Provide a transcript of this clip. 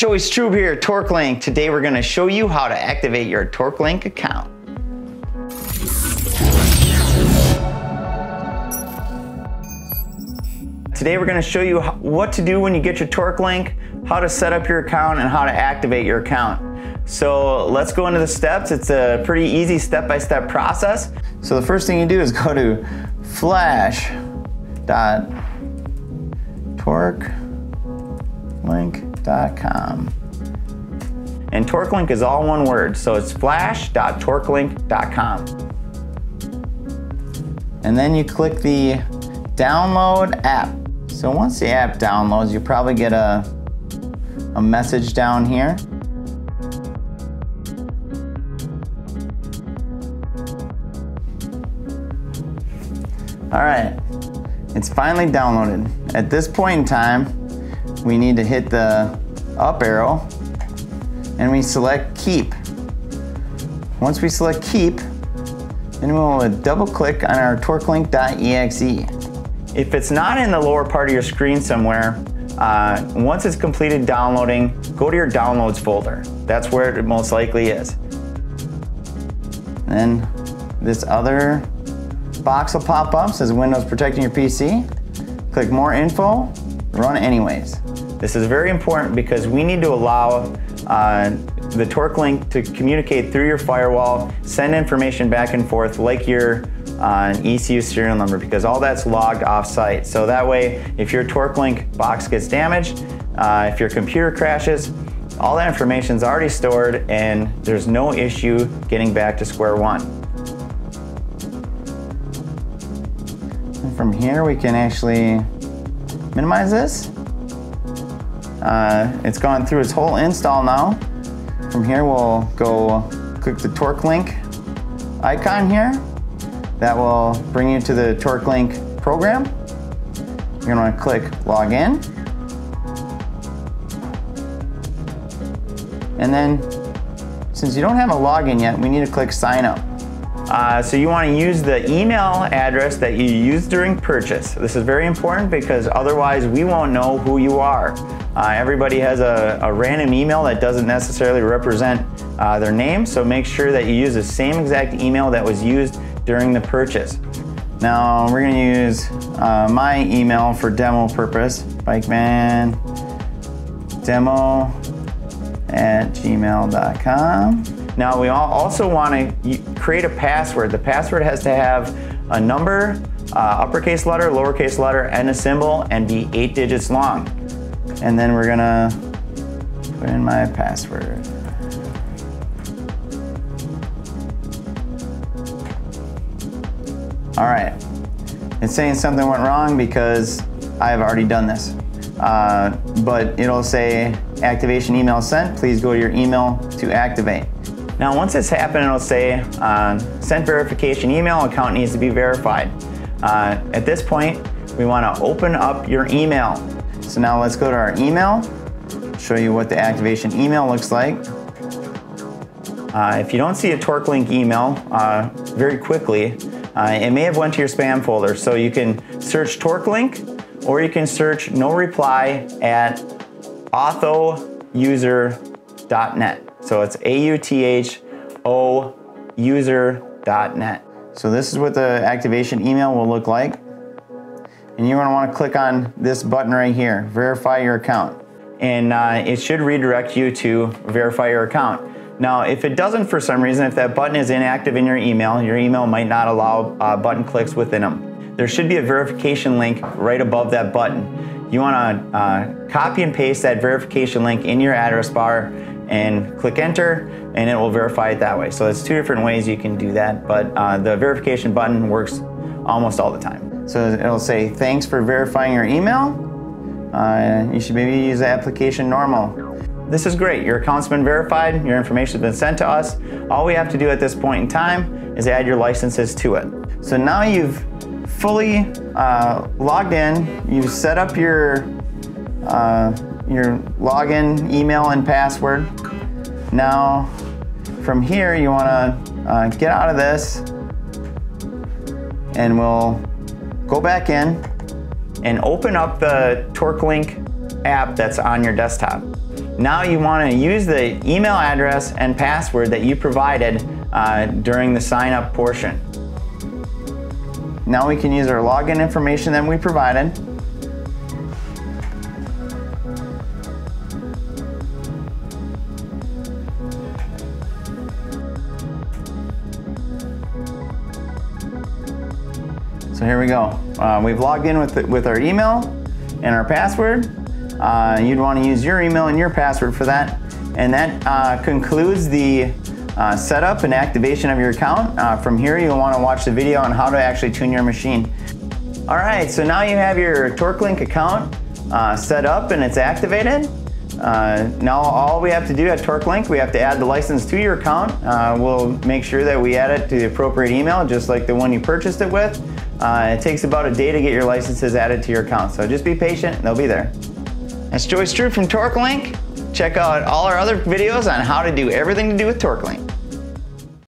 Joey Strube here, TorqueLink. Today we're going to show you how to activate your TorqueLink account. Today we're going to show you what to do when you get your TorqueLink, how to set up your account, and how to activate your account. So let's go into the steps. It's a pretty easy step-by-step process. So the first thing you do is go to flash.torquelink.com. And TorqueLink is all one word, so it's flash.torquelink.com. And then you click the download app. So once the app downloads, you probably get a message down here. All right, it's finally downloaded. At this point in time, we need to hit the up arrow and we select keep. Once we select keep, then we'll double click on our torquelink.exe. If it's not in the lower part of your screen somewhere, once it's completed downloading, go to your downloads folder. That's where it most likely is. Then this other box will pop up, says Windows protecting your PC. Click more info, run anyways. This is very important because we need to allow the TorqueLink to communicate through your firewall, send information back and forth like your ECU serial number, because all that's logged off-site. So that way, if your TorqueLink box gets damaged, if your computer crashes, all that information is already stored and there's no issue getting back to square one. And from here, we can actually minimize this. It's gone through its whole install now. From here, we'll go click the TorqueLink icon here. That will bring you to the TorqueLink program. You're gonna wanna click login. And then, since you don't have a login yet, we need to click sign up. So you want to use the email address that you used during purchase. This is very important because otherwise we won't know who you are. Everybody has a random email that doesn't necessarily represent their name, so make sure that you use the same exact email that was used during the purchase. Now we're going to use my email for demo purpose, bikemandemo@gmail.com. Now we also want to create a password. The password has to have a number, uppercase letter, lowercase letter, and a symbol, and be 8 digits long. And then we're gonna put in my password. All right, it's saying something went wrong because I've already done this. But it'll say activation email sent. Please go to your email to activate. Now once it's happened, it'll say sent verification email, account needs to be verified. At this point, we want to open up your email. So now let's go to our email, show you what the activation email looks like. If you don't see a TorqueLink email very quickly, it may have went to your spam folder. So you can search TorqueLink, or you can search no reply at authoUser.net. So it's AUTHO user.net. So this is what the activation email will look like. And you're gonna wanna click on this button right here, verify your account. And it should redirect you to verify your account. Now, if it doesn't for some reason, if that button is inactive in your email might not allow button clicks within them. There should be a verification link right above that button. You wanna copy and paste that verification link in your address bar and click enter, and it will verify it that way. So there's two different ways you can do that, but the verification button works almost all the time. So it'll say, thanks for verifying your email. You should maybe use the application normal. This is great, your account's been verified, your information has been sent to us. All we have to do at this point in time is add your licenses to it. So now you've fully logged in, you've set up your login email and password. Now from here you want to get out of this, and we'll go back in and open up the TorqueLink app that's on your desktop. Now you want to use the email address and password that you provided during the sign up portion. Now we can use our login information that we provided. So here we go. We've logged in with our email and our password. You'd want to use your email and your password for that. And that concludes the setup and activation of your account. From here, you'll want to watch the video on how to actually tune your machine. All right, so now you have your TorqueLink account set up and it's activated. Now all we have to do at TorqueLink, we have to add the license to your account. We'll make sure that we add it to the appropriate email, just like the one you purchased it with. It takes about a day to get your licenses added to your account, so just be patient, they'll be there. That's Joey Struve from TorqueLink. Check out all our other videos on how to do everything to do with TorqueLink.